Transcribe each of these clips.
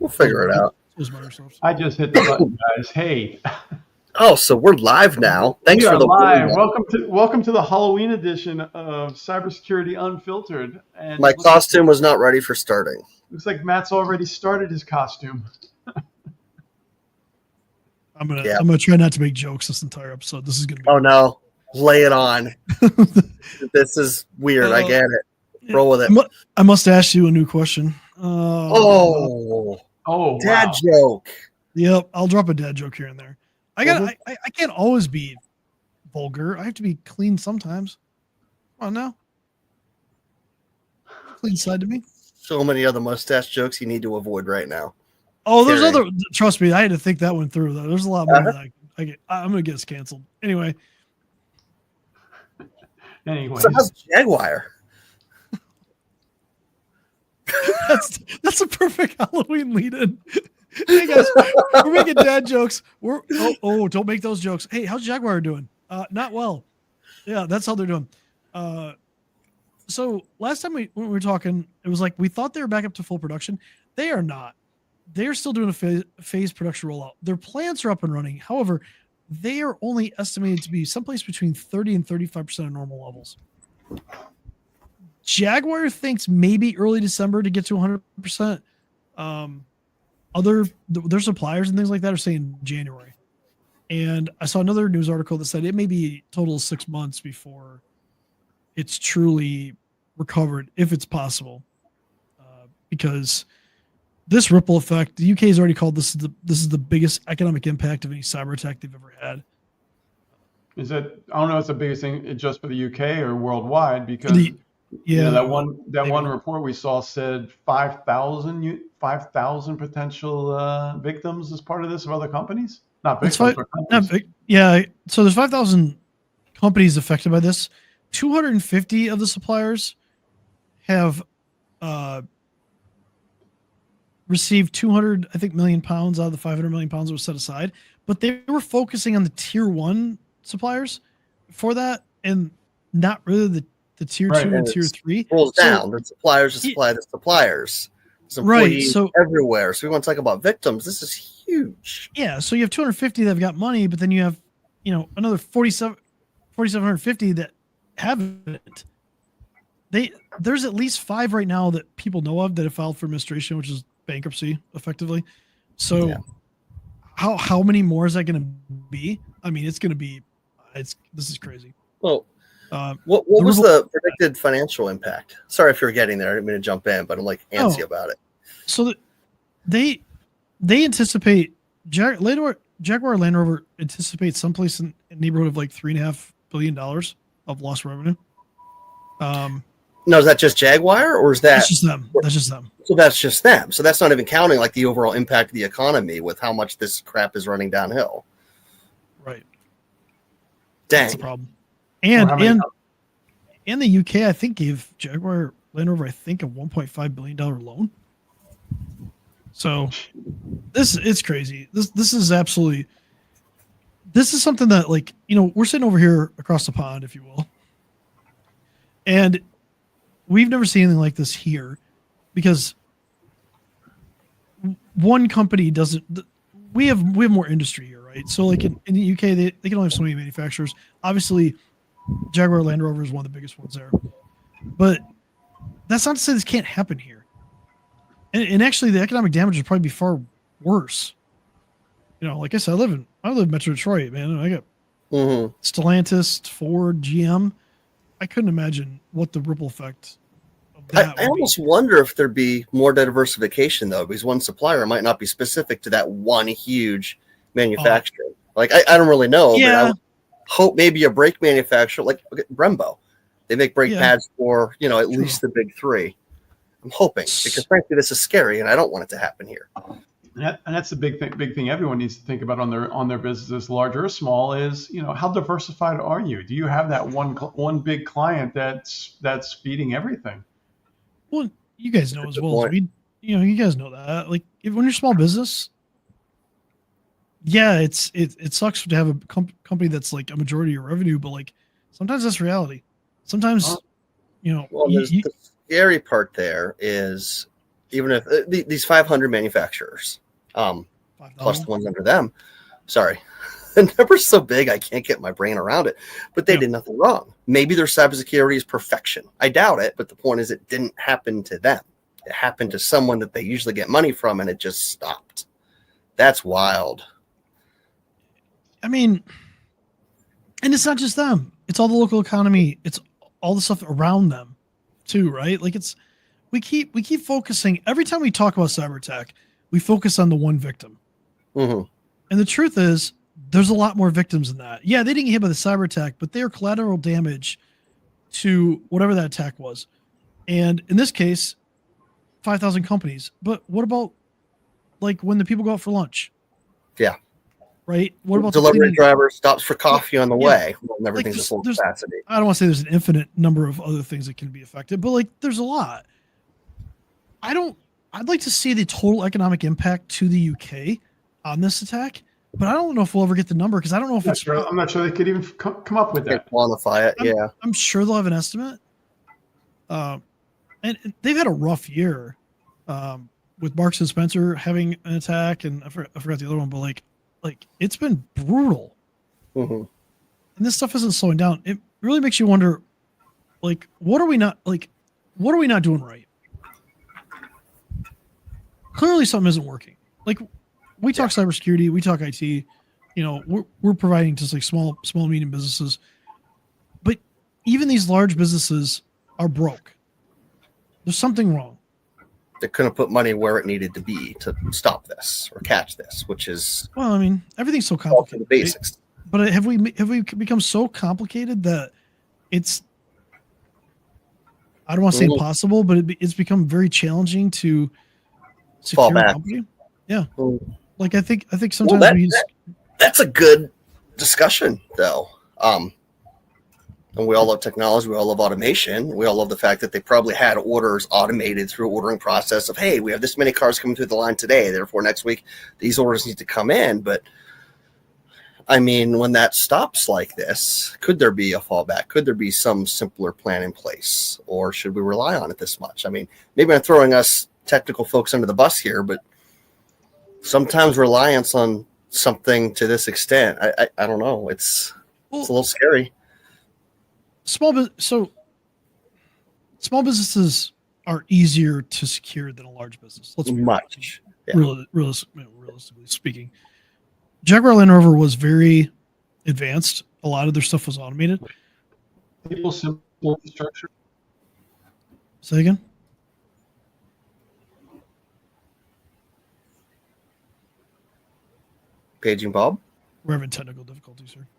We'll figure it out. I just hit the button, guys. Hey. Oh, so we're live now. Thanks we for are the live. Welcome to the Halloween edition of Cybersecurity Unfiltered. And my costume was not ready for starting. Looks like Matt's already started his costume. I'm gonna try not to make jokes this entire episode. This is gonna be. Oh no, lay it on. This is weird. I get it. Roll with it. I must ask you a new question. Dad wow. joke. Yep, I'll drop a dad joke here and there. I can't always be vulgar. I have to be clean sometimes. Come on now. Clean side to me. So many other mustache jokes you need to avoid right now. Oh, there's other. Trust me, I had to think that one through. Though. There's a lot more that I'm gonna get us canceled. Anyway. So how's Jaguar? That's a perfect Halloween lead-in. Hey guys, we're making dad jokes. Don't make those jokes. Hey, how's Jaguar doing? Not well. Yeah, that's how they're doing. So last time when we were talking, it was like we thought they were back up to full production. They are not. They're still doing a phase production rollout. Their plants are up and running. However, they are only estimated to be someplace between 30 and 35% of normal levels. Jaguar thinks maybe early December to get to 100%. Their suppliers and things like that are saying January. And I saw another news article that said it may be a total of 6 months before it's truly recovered, if it's possible. Because this ripple effect, the UK has already called this is the biggest economic impact of any cyber attack they've ever had. Is it? I don't know. It's the biggest thing just for the UK or worldwide because that one report we saw said 5,000 potential victims as part of this of other companies. Not victims, but companies. So there's 5,000 companies affected by this. 250 of the suppliers have received 200, I think, million pounds out of the 500 million pounds that was set aside. But they were focusing on the tier 1 suppliers for that and not really the tier 2 and tier 3. Rolls down. The suppliers supply the suppliers. There's employees everywhere. So we want to talk about victims. This is huge. Yeah. So you have 250 that have got money, but then you have, another 4,750 that haven't. There's at least 5 right now that people know of that have filed for administration, which is bankruptcy effectively. So how many more is that going to be? I mean, it's going to be, this is crazy. Well, what was the predicted financial impact? Sorry if you're getting there. I didn't mean to jump in, but I'm like antsy about it. So they anticipate Jaguar Land Rover anticipates someplace in the neighborhood of like $3.5 billion of lost revenue. No, is that just Jaguar or is that? That's just them. That's just them. So that's just them. So that's not even counting like the overall impact of the economy with how much this crap is running downhill. Right. Dang. That's the problem. And the UK, I think, gave Jaguar Land Rover, a $1.5 billion loan. So it's crazy. This is absolutely. This is something that, like, we're sitting over here across the pond, if you will, and we've never seen anything like this here, because one company doesn't. We have more industry here, right? So, like in the UK, they can only have so many manufacturers. Obviously, Jaguar Land Rover is one of the biggest ones there, but that's not to say this can't happen here. And actually, the economic damage would probably be far worse. Like I said, I live in Metro Detroit, man. I got Stellantis, Ford, GM. I couldn't imagine what the ripple effect of that. I almost wonder if there'd be more diversification though, because one supplier might not be specific to that one huge manufacturer. Like I don't really know, but I would hope maybe a brake manufacturer like Brembo. They make brake pads for at least the big 3. I'm hoping, because frankly, this is scary, and I don't want it to happen here. And that's the big thing everyone needs to think about on their businesses, large or small, is how diversified are you? Do you have that one big client that's feeding everything? Well, you guys know as well as we, you guys know that. Like, when you're a small business, it sucks to have a company that's like a majority of your revenue, but like sometimes that's reality. Sometimes, the scary part there is even if these 500 manufacturers, plus the ones under them, sorry, the number's so big I can't get my brain around it, but they did nothing wrong. Maybe their cybersecurity is perfection. I doubt it, but the point is it didn't happen to them. It happened to someone that they usually get money from, and it just stopped. That's wild. I mean, and it's not just them. It's all the local economy. It's all the stuff around them too, right? Like we keep focusing every time we talk about cyber attack, we focus on the one victim. Mm-hmm. And the truth is there's a lot more victims than that. Yeah, they didn't get hit by the cyber attack, but they are collateral damage to whatever that attack was. And in this case, 5,000 companies. But what about like when the people go out for lunch? Yeah. Right. What about delivery driver stops for coffee on the way? Well, everything's like at full capacity. I don't want to say there's an infinite number of other things that can be affected, but like there's a lot. I'd like to see the total economic impact to the UK on this attack, but I don't know if we'll ever get the number because I don't know if I'm not sure they could even come up with that. Quantify it. I'm sure they'll have an estimate. And they've had a rough year with Marks and Spencer having an attack, and I forgot the other one, but like it's been brutal. Mm-hmm. And this stuff isn't slowing down. It really makes you wonder, like, what are we not doing right? Clearly something isn't working. Like we talk cybersecurity, we talk IT, you know, we're providing just like small, medium businesses, but even these large businesses are broke. There's something wrong. They couldn't put money where it needed to be to stop this or catch this, which is well, I mean, everything's so complicated. The basics, right? But have we become so complicated that it's I don't want to say impossible, but it's become very challenging to secure a company. Yeah, like I think sometimes that's a good discussion though. And we all love technology. We all love automation. We all love the fact that they probably had orders automated through ordering process of, hey, we have this many cars coming through the line today. Therefore, next week, these orders need to come in. But, I mean, when that stops like this, could there be a fallback? Could there be some simpler plan in place? Or should we rely on it this much? I mean, maybe I'm throwing us technical folks under the bus here, but sometimes reliance on something to this extent, I don't know. It's a little scary. Small businesses are easier to secure than a large business. Let's be much realistically speaking. Jaguar Land Rover was very advanced. A lot of their stuff was automated. People simple structure. Say again. Paging Bob. We're having technical difficulties here.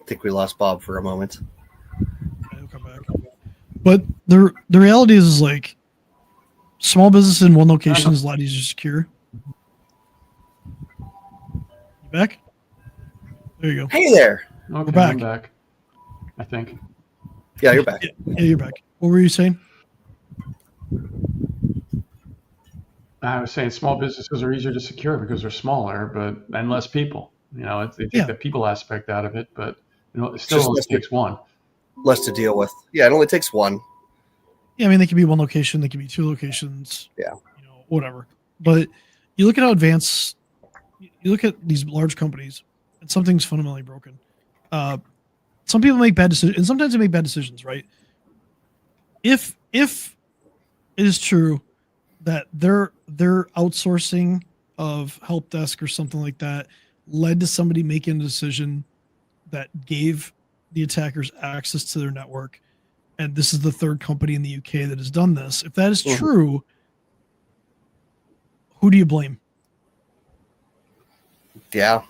I think we lost Bob for a moment. He'll come back. But the reality is like small business in one location is a lot easier to secure. You back? There you go. Hey there. Okay, we're back. I'm back. I think. Yeah, you're back. Yeah, you're back. What were you saying? I was saying small businesses are easier to secure because they're smaller, and less people. You know, they take the people aspect out of it, but it still only takes one. Less to deal with. Yeah, it only takes one. Yeah, I mean, they can be one location, they can be two locations. Yeah. Whatever. But you look at how advanced, you look at these large companies, and something's fundamentally broken. Some people make bad decisions, and sometimes they make bad decisions, right? If it is true that their outsourcing of help desk or something like that led to somebody making a decision that gave the attackers access to their network, and this is the third company in the UK that has done this. If that is true, who do you blame? Yeah.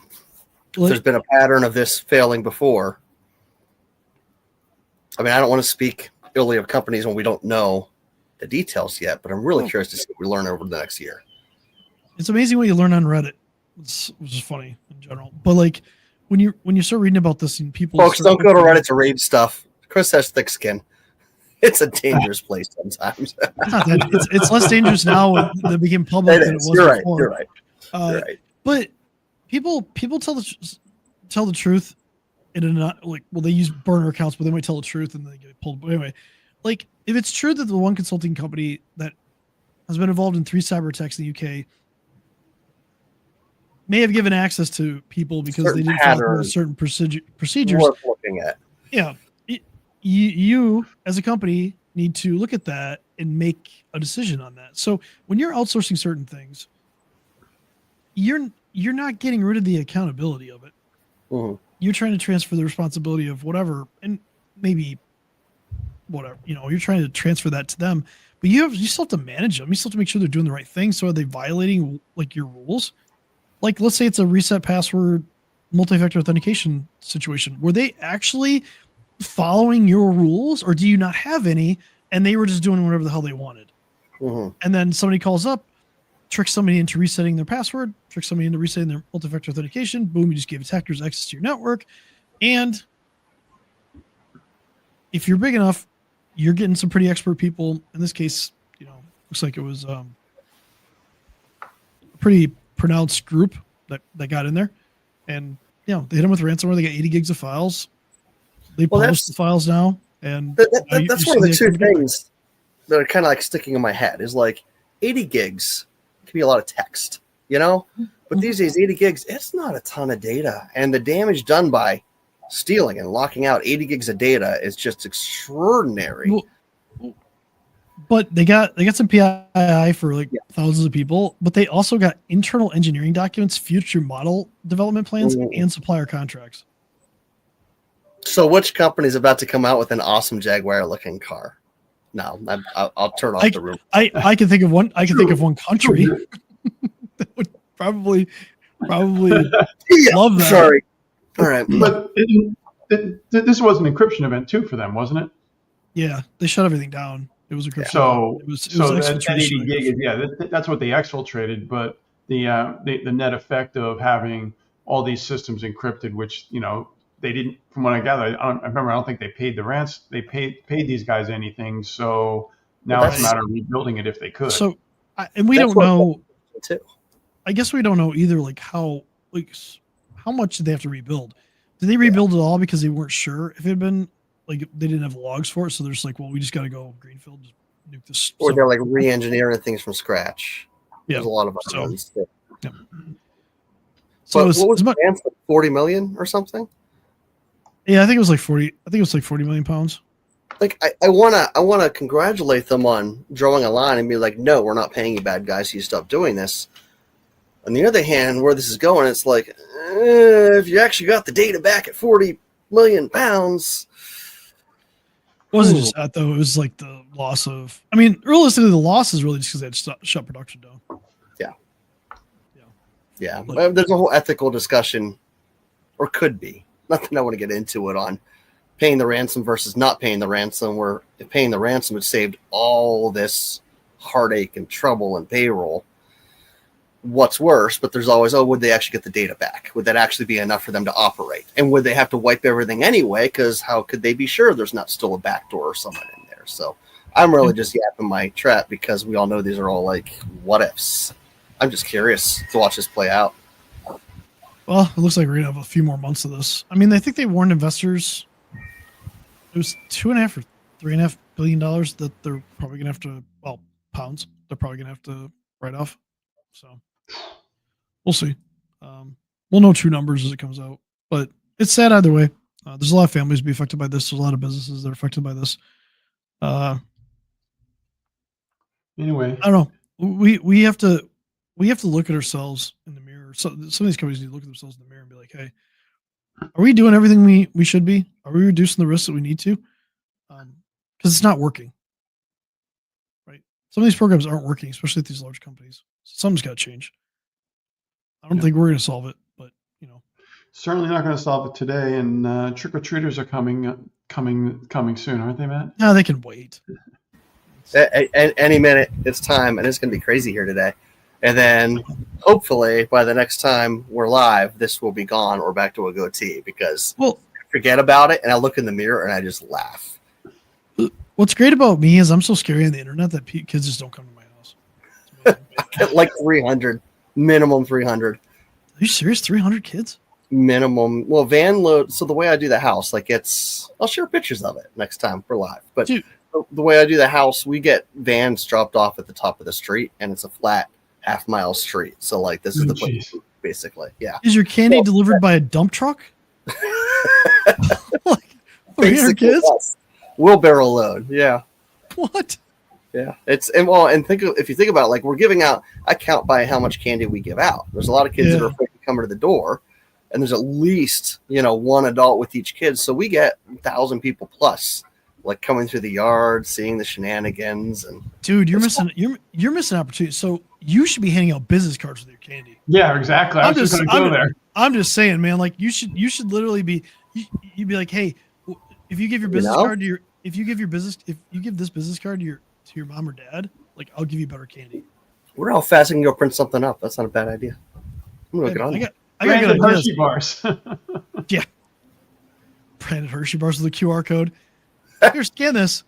There's been a pattern of this failing before. I mean, I don't want to speak illy of companies when we don't know the details yet, but I'm really curious to see what we learn over the next year. It's amazing what you learn on Reddit, which is funny in general. But like when you start reading about this and people, folks, don't go to Reddit to read stuff. Chris has thick skin. It's a dangerous place sometimes. It's less dangerous now when they became public than it was before. You're right. You're right. But people tell the truth in a not like, well, they use burner accounts, but they might tell the truth and they get pulled. But anyway, like if it's true that the one consulting company that has been involved in 3 cyber attacks in the UK may have given access to people because Certain they didn't follow patterns certain procedures. worth looking at. Yeah, you as a company need to look at that and make a decision on that. So when you're outsourcing certain things, you're not getting rid of the accountability of it. Mhm. You're trying to transfer the responsibility of whatever, and maybe whatever, you're trying to transfer that to them, but you still have to manage them. You still have to make sure they're doing the right thing. So are they violating like your rules? Like, let's say it's a reset password multi-factor authentication situation. Were they actually following your rules, or do you not have any and they were just doing whatever the hell they wanted? Mhm. And then somebody calls up, tricks somebody into resetting their password, tricks somebody into resetting their multi-factor authentication. Boom, you just gave attackers access to your network. And if you're big enough, you're getting some pretty expert people. In this case, looks like it was a pretty pronounced group that got in there. And, they hit them with ransomware. They got 80 gigs of files. They publish the files now. And that's one of the two things that are kind of like sticking in my head is like 80 gigs can be a lot of text, but these days 80 gigs, it's not a ton of data. And the damage done by stealing and locking out 80 gigs of data is just extraordinary. But they got some PII for thousands of people, but they also got internal engineering documents, future model development plans, and supplier contracts. So which company is about to come out with an awesome Jaguar looking car? No, I'll turn off the room. I can think of one. I can think of one country that would probably love that. Sorry. All right. But this was an encryption event too for them, wasn't it? Yeah, they shut everything down. It was encryption. So it was that 80 gig is that's what they exfiltrated. But the net effect of having all these systems encrypted, which they didn't, from what I gather, I don't think they paid the ransom. They paid these guys anything. So now it's a matter of rebuilding it if they could. So, and we don't know. Too. I guess we don't know either. How much did they have to rebuild? Did they rebuild it all because they weren't sure if it had been they didn't have logs for it? So they're just like, well, we just got to go greenfield, just nuke this. Or they're re-engineering things from scratch. Yeah, there's a lot of unknowns. Yeah. So what was the ransom? 40 million or something? Yeah, I think it was 40. I think it was 40 million pounds. I wanna congratulate them on drawing a line and be like, no, we're not paying you, bad guys. You stop doing this. On the other hand, where this is going, it's like, if you actually got the data back at 40 million pounds. It wasn't just that though. It was the loss of. I mean, realistically, the loss is really just because they had shut production down. Yeah. There's a whole ethical discussion, or could be. Nothing I want to get into it on paying the ransom versus not paying the ransom, where if paying the ransom had saved all this heartache and trouble and payroll. What's worse, but there's always, would they actually get the data back? Would that actually be enough for them to operate? And would they have to wipe everything anyway? Because how could they be sure there's not still a backdoor or someone in there? So I'm really just yapping my trap because we all know these are all what ifs. I'm just curious to watch this play out. Well, it looks like we're going to have a few more months of this. I mean, I think they warned investors. It was $2.5 or $3.5 billion that they're probably going to have to, pounds, they're probably going to have to write off. So we'll see. We'll know true numbers as it comes out, but it's sad either way. There's a lot of families be affected by this. There's a lot of businesses that are affected by this. Anyway, I don't know. We have to look at ourselves in the mirror. So some of these companies need to look at themselves in the mirror and be like, hey, are we doing everything we should be? Are we reducing the risks that we need to? Because it's not working. Right. Some of these programs aren't working, especially at these large companies. Something's got to change. I don't think we're going to solve it, but certainly not going to solve it today. And trick or treaters are coming soon, aren't they, Matt? No, they can wait. Any minute, it's time, and it's going to be crazy here today. And then hopefully by the next time we're live, this will be gone or back to a goatee because I forget about it and I look in the mirror and I just laugh. What's great about me is I'm so scary on the internet that kids just don't come to my house. 300, minimum 300. Are you serious? 300 kids? Minimum. Well, van load. So the way I do the house, I'll share pictures of it next time we're live. But the way I do the house, we get vans dropped off at the top of the street, and it's a flat half-mile street. So like this is the place, basically. Yeah. Is your candy delivered by a dump truck? Like, 300 kids? Yes. Wheelbarrow load. Yeah. What? Yeah. If you think about it, like we're giving out, I count by how much candy we give out. There's a lot of kids that are afraid to come to the door, and there's at least, one adult with each kid. So we get 1,000 people plus, like coming through the yard, seeing the shenanigans. And dude, you're missing opportunity. So you should be handing out business cards with your candy. Yeah, exactly. I'm just going to go there. I'm just saying, man, like you should literally be, you'd be like, hey, if you give your business card to if you give this business card to your mom or dad, like I'll give you better candy. We're how fast I can go print something up. That's not a bad idea. I'm gonna get on that. I got good Hershey bars. Yeah. Branded Hershey bars with a QR code. Here, scan this.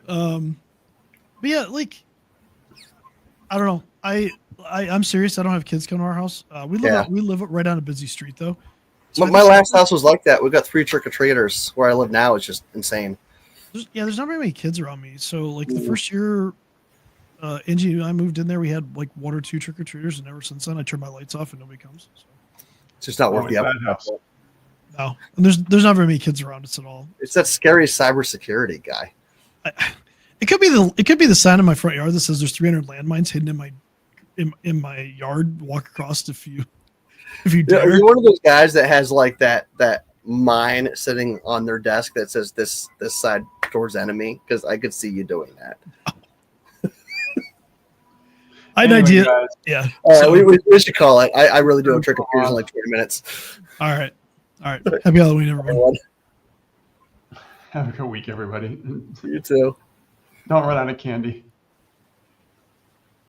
But yeah, like I don't know. I'm serious. I don't have kids come to our house. We live right on a busy street though. So my last house was like that. We've got 3 trick-or-treaters. Where I live now is just insane. There's not very many kids around me. So like the first year Angie and I moved in there, we had like 1 or 2 trick-or-treaters, and ever since then I turned my lights off and nobody comes. So. It's just not worth the effort. No, and there's not very many kids around us at all. It's that scary cybersecurity guy. It could be the sign in my front yard that says there's 300 landmines hidden in my yard. Walk across if you dare. Are you one of those guys that has like that mine sitting on their desk that says this side towards enemy? Because I could see you doing that. I had an idea. Guys. Yeah. We should call it. I really do a trick or treaters in like 20 minutes. All right. Happy Halloween, everyone. Have a good week, everybody. You too. Don't run out of candy.